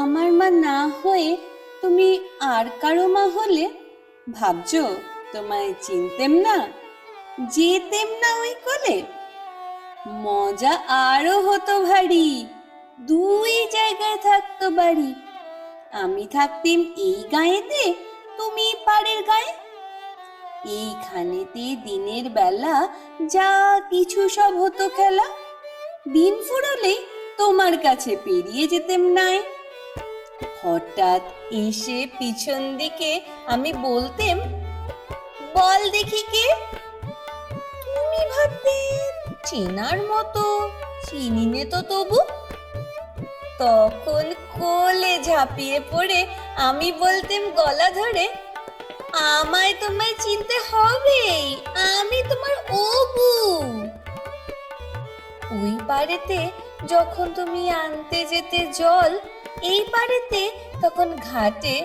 আমার মা না হয়ে তুমি আর কারো মা হলে ভাবছো তোমায় চিনতেম না, যেতেম না ওই কোলে? মজা আরো হতো ভারী, দুই জায়গায় থাকতো বাড়ি। আমি থাকতেম এই গাঁয়েতে, তুমি পাড়ের গায়ে। এইখানেতে দিনের বেলা যা কিছু সব হতো খেলা। দিন ফুরলেই তোমার কাছে পেরিয়ে যেতেম নাই। হঠাৎ এসে পিছন দিকে আমি বলতেম, বল দেখি কে? তুমি ভাবতে চেনার মতো, চিনিনে তো তবু। তখন কোলে ঝাঁপিয়ে পড়ে আমি বলতেম গলা ধরে, আমায় তোমায় চিনতে হবেই, আমি তোমার অবু। ওই পাড়েতে যখন তুমি আনতে যেতে জল, এই পাড়েতে তখন ঘাটে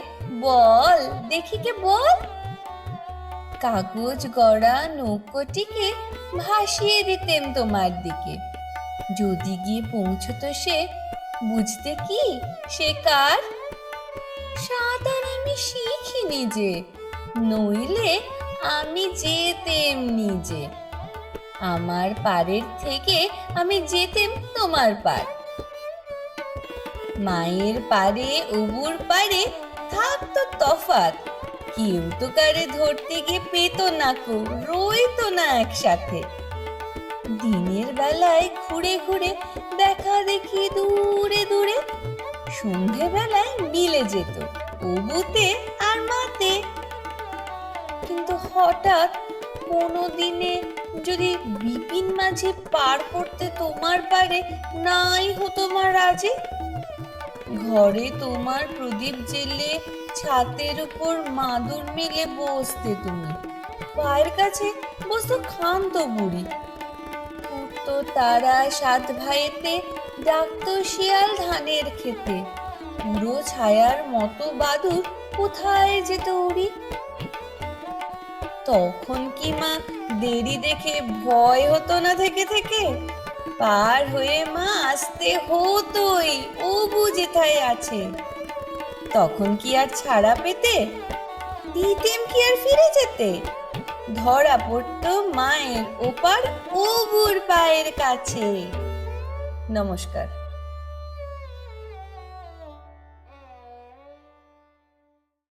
বল দেখি কে বল। কাগজ গড়া নৌকোটিকে ভাসিয়ে দিতেম তোমার দিকে। যদি গিয়ে পৌঁছতো সে, বুঝতে কি সে কার? সাঁতার আমি শিখিনি যে, নইলে আমি যেতেম নিজে। আমার পাড়ের থেকে আমি যেতেম তোমার পাড়। মায়ের পাড়ে অবুর পাড়ে থাকতো তফাৎ। কেউ তো কারে ধরতে গিয়ে পেত না কো, রইতো না একসাথে। দিনের বেলায় ঘুরে ঘুরে দেখা দেখি দূরে দূরে, সন্ধে বেলায় মিলে যেত অবুতে আর মাতে। কিন্তু হঠাৎ কোনো দিনে যদি বিপিন মাঝি পার করতে তোমার পারে নাই হতো মা রাজি। ঘরে তোমার প্রদীপ জেলে ছাতের উপর মাদুর মিলে বসতে তুমি, পায়ের কাছে বসতো ক্ষান্ত বুড়ি। উঠতো তারা সাত ভাইয়েতে, ডাকতো শিয়াল ধানের খেতে। পুরো ছায়ার মতো বাদুর কোথায় যেত উড়ি। তখন কি মা দেরি দেখে ভয় হতো না থেকে থেকে? পার হয়ে মা আসতে হতোই, অবু যেথায় আছে। তখন কি আর ছাড়া পেতে? দিতেম কি আর ফিরে যেতে? ধরা পড়তো মায়ের ওপার অবুর পায়ের কাছে। নমস্কার।